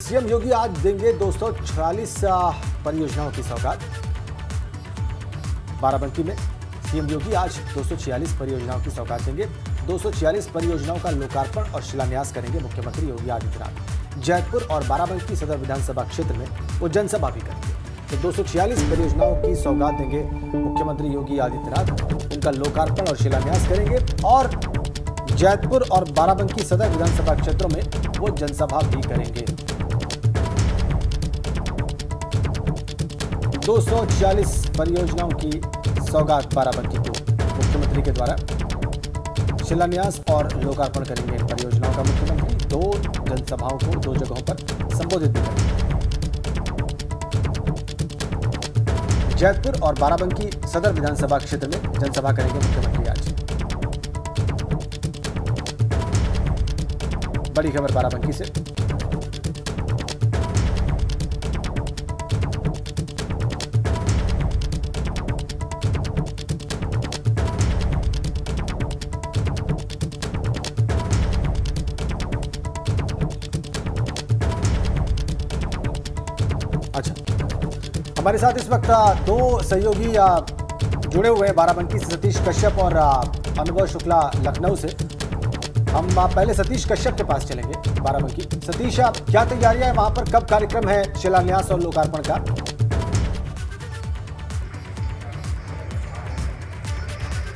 CM योगी आज देंगे 246 परियोजनाओं की सौगात। बाराबंकी में सीएम योगी आज 246 परियोजनाओं की सौगात देंगे। 246 परियोजनाओं का लोकार्पण और शिलान्यास करेंगे मुख्यमंत्री योगी आदित्यनाथ। जैतपुर और बाराबंकी सदर विधानसभा क्षेत्र में वो जनसभा भी करेंगे। तो 246 परियोजनाओं की सौगात देंगे मुख्यमंत्री योगी आदित्यनाथ। इनका लोकार्पण और शिलान्यास करेंगे और जैतपुर और बाराबंकी सदर विधानसभा क्षेत्रों में वो जनसभा भी करेंगे। 246 परियोजनाओं की सौगात बाराबंकी को मुख्यमंत्री के द्वारा शिलान्यास और लोकार्पण करेंगे। इन परियोजनाओं का मुख्यमंत्री दो जनसभाओं को दो जगहों पर संबोधित भी करेंगे। जैतपुर और बाराबंकी सदर विधानसभा क्षेत्र में जनसभा करेंगे मुख्यमंत्री आज। बड़ी खबर बाराबंकी से। अच्छा, हमारे साथ इस वक्त दो सहयोगी जुड़े हुए हैं बाराबंकी से, सतीश कश्यप और अनुभव शुक्ला लखनऊ से। हम पहले सतीश कश्यप के पास चलेंगे बाराबंकी। सतीश, क्या तैयारियां है वहां पर, कब कार्यक्रम है शिलान्यास और लोकार्पण का?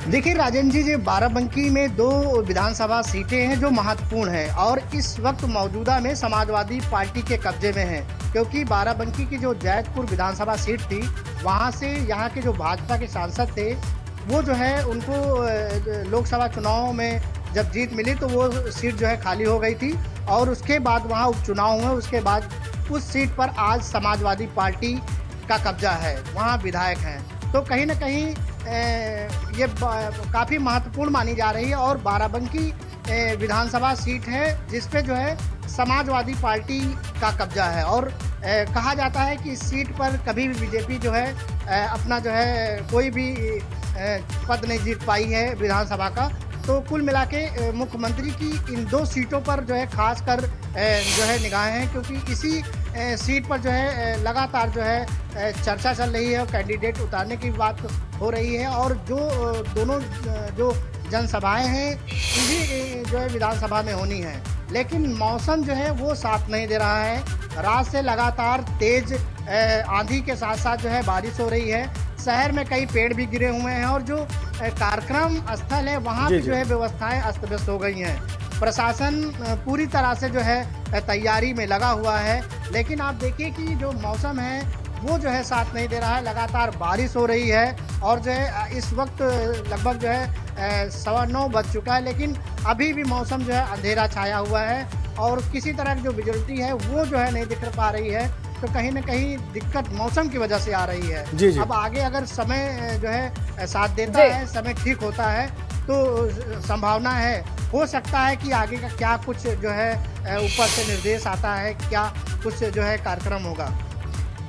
देखिए राजन जी, बाराबंकी में दो विधानसभा सीटें हैं जो महत्वपूर्ण हैं और इस वक्त मौजूदा में समाजवादी पार्टी के कब्जे में है, क्योंकि बाराबंकी की जो जैतपुर विधानसभा सीट थी वहां से यहाँ के जो भाजपा के सांसद थे वो जो है उनको लोकसभा चुनाव में जब जीत मिली तो वो सीट जो है खाली हो गई थी और उसके बाद वहाँ उपचुनाव हुए। उसके बाद उस सीट पर आज समाजवादी पार्टी का कब्जा है, वहाँ विधायक हैं। तो कहीं ना कहीं ये काफ़ी महत्वपूर्ण मानी जा रही है और बाराबंकी विधानसभा सीट है जिस पे जो है समाजवादी पार्टी का कब्जा है और कहा जाता है कि इस सीट पर कभी भी बीजेपी जो है अपना जो है कोई भी पद नहीं जीत पाई है विधानसभा का। तो कुल मिला के मुख्यमंत्री की इन दो सीटों पर जो है खासकर जो है निगाहें हैं, क्योंकि इसी सीट पर जो है लगातार जो है चर्चा चल रही है और कैंडिडेट उतारने की बात हो रही है और जो दोनों जो जनसभाएं हैं इसी जो है विधानसभा में होनी है। लेकिन मौसम जो है वो साथ नहीं दे रहा है। रात से लगातार तेज आंधी के साथ साथ जो है बारिश हो रही है। शहर में कई पेड़ भी गिरे हुए हैं और जो कार्यक्रम स्थल है वहाँ भी जो है व्यवस्थाएं अस्त व्यस्त हो गई हैं। प्रशासन पूरी तरह से जो है तैयारी में लगा हुआ है, लेकिन आप देखिए कि जो मौसम है वो जो है साथ नहीं दे रहा है। लगातार बारिश हो रही है और जो है इस वक्त लगभग जो है 9:15 बज चुका है, लेकिन अभी भी मौसम जो है अंधेरा छाया हुआ है और किसी तरह की जो विजिबिलिटी है वो जो है नहीं दिख पा रही है। तो कहीं ना कहीं दिक्कत मौसम की वजह से आ रही है। जी। अब आगे अगर समय जो है साथ देता है, समय ठीक होता है तो संभावना है, हो सकता है कि आगे का क्या कुछ जो है ऊपर से निर्देश आता है, क्या कुछ जो है कार्यक्रम होगा।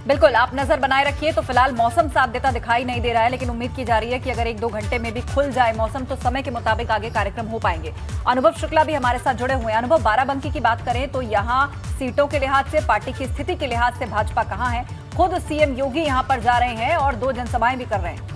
बिल्कुल, आप नजर बनाए रखिए। तो फिलहाल मौसम साफ देता दिखाई नहीं दे रहा है, लेकिन उम्मीद की जा रही है कि अगर 1-2 घंटे में भी खुल जाए मौसम तो समय के मुताबिक आगे कार्यक्रम हो पाएंगे। अनुभव शुक्ला भी हमारे साथ जुड़े हुए हैं। अनुभव, बाराबंकी की बात करें तो यहाँ सीटों के लिहाज से, पार्टी की स्थिति के लिहाज से भाजपा कहाँ है? खुद सीएम योगी यहाँ पर जा रहे हैं और 2 जनसभाएं भी कर रहे हैं।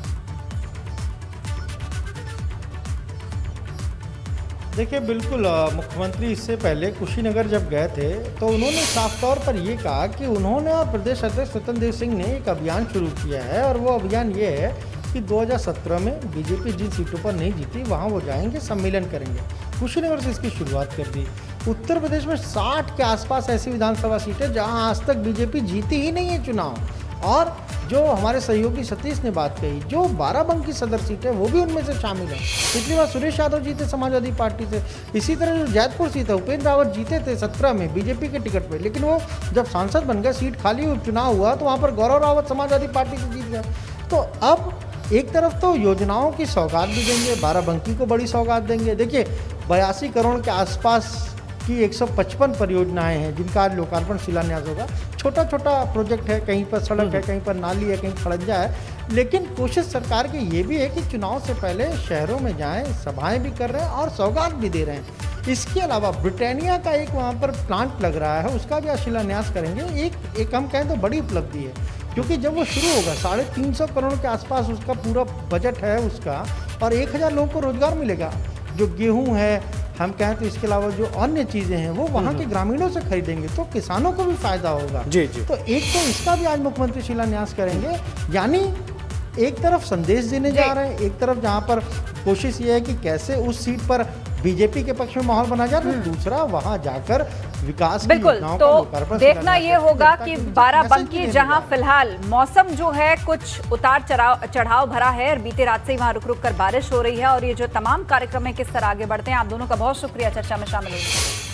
देखिए, बिल्कुल मुख्यमंत्री इससे पहले कुशीनगर जब गए थे तो उन्होंने साफ तौर पर ये कहा कि उन्होंने और प्रदेश अध्यक्ष स्वतंत्र देव सिंह ने एक अभियान शुरू किया है और वो अभियान ये है कि 2017 में बीजेपी जिन सीटों पर नहीं जीती वहाँ वो जाएंगे, सम्मेलन करेंगे। कुशीनगर से इसकी शुरुआत कर दी। उत्तर प्रदेश में 60 के आसपास ऐसी विधानसभा सीटें जहाँ आज तक बीजेपी जीती ही नहीं है चुनाव। और जो हमारे सहयोगी सतीश ने बात कही, जो बाराबंकी सदर सीट है वो भी उनमें से शामिल है। पिछली बार सुरेश यादव जीते समाजवादी पार्टी से। इसी तरह जो जैतपुर सीट है, उपेंद्र रावत जीते थे 17 में बीजेपी के टिकट पे, लेकिन वो जब सांसद बन गए, सीट खाली उपचुनाव हुआ तो वहाँ पर गौरव रावत समाजवादी पार्टी से जीत गए। तो अब एक तरफ तो योजनाओं की सौगात भी देंगे, बाराबंकी को बड़ी सौगात देंगे। देखिए, 82 करोड़ के आसपास की 155 परियोजनाएं हैं जिनका आज लोकार्पण शिलान्यास होगा। छोटा छोटा प्रोजेक्ट है, कहीं पर सड़क है, कहीं पर नाली है, कहीं खड़ंजा है, लेकिन कोशिश सरकार की ये भी है कि चुनाव से पहले शहरों में जाएं, सभाएं भी कर रहे हैं और सौगात भी दे रहे हैं। इसके अलावा ब्रिटानिया का एक वहाँ पर प्लांट लग रहा है, उसका भी आज शिलान्यास करेंगे। एक हम कहें तो बड़ी उपलब्धि है, क्योंकि जब वो शुरू होगा 350 करोड़ के आसपास उसका पूरा बजट है उसका, और 1000 लोगों को रोजगार मिलेगा। जो गेहूं है, हम कहें तो इसके अलावा जो अन्य चीज़ें हैं वो वहाँ के ग्रामीणों से खरीदेंगे, तो किसानों को भी फायदा होगा। जी जी। तो एक तो इसका भी आज मुख्यमंत्री शिलान्यास करेंगे, यानी एक तरफ संदेश देने जा रहे हैं, एक तरफ जहाँ पर कोशिश ये है कि कैसे उस सीट पर बीजेपी के पक्ष में माहौल बना जाए, तो दूसरा वहां जाकर विकास की बिल्कुल। योजनाओं तो देखना ये होगा कि बाराबंकी जहां फिलहाल मौसम जो है कुछ उतार चढ़ाव भरा है और बीते रात से ही वहां रुक रुक कर बारिश हो रही है, और ये जो तमाम कार्यक्रम है किस तरह आगे बढ़ते हैं। आप दोनों का बहुत शुक्रिया चर्चा में शामिल होने।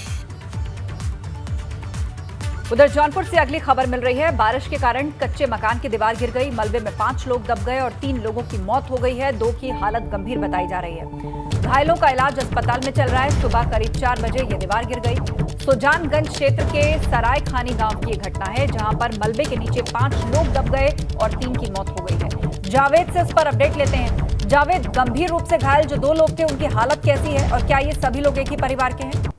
उधर जौनपुर से अगली खबर मिल रही है। बारिश के कारण कच्चे मकान की दीवार गिर गई, मलबे में 5 लोग दब गए और 3 लोगों की मौत हो गई है। 2 की हालत गंभीर बताई जा रही है। घायलों का इलाज अस्पताल में चल रहा है। सुबह करीब 4 बजे ये दीवार गिर गई। सुजानगंज क्षेत्र के सराय खानी गांव की ये घटना है, जहां पर मलबे के नीचे 5 लोग दब गए और 3 की मौत हो गई है। जावेद से इस पर अपडेट लेते हैं। जावेद, गंभीर रूप से घायल जो 2 लोग थे उनकी हालत कैसी है और क्या ये सभी लोग एक ही परिवार के हैं?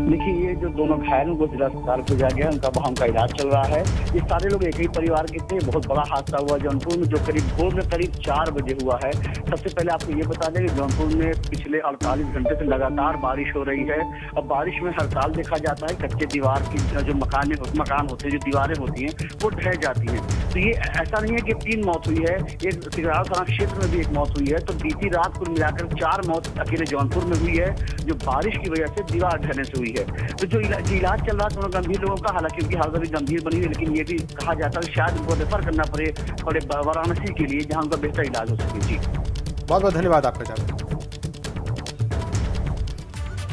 देखिए, ये जो दोनों घायलों को जिला अस्पताल भेजा गया, उनका इलाज चल रहा है। ये सारे लोग एक ही परिवार के थे। बहुत बड़ा हादसा हुआ जौनपुर में, जो भोर में करीब 4 बजे हुआ है। सबसे पहले आपको ये बता दें कि जौनपुर में पिछले 48 घंटे से लगातार बारिश हो रही है। अब बारिश में हर साल देखा जाता है कच्चे दीवार की जो मकान होते हैं, जो दीवारें होती हैं, वो ढह जाती हैं। तो ये ऐसा नहीं है कि 3 मौत हुई है, एक सिगराव थाना क्षेत्र में भी एक मौत हुई है। तो बीती रात कुल मिलाकर 4 मौत अकेले जौनपुर में हुई है, जो बारिश की वजह से दीवार ढहने से हुई है। तो जो इलाज चल रहा है दोनों गंभीर लोगों का, हालांकि उनकी हालत अभी गंभीर बनी है, लेकिन ये भी कहा जाता है शायद उनको रेफर करना पड़े वाराणसी के लिए, जहां उनका बेहतर इलाज हो सके। जी, बहुत बहुत धन्यवाद आपका।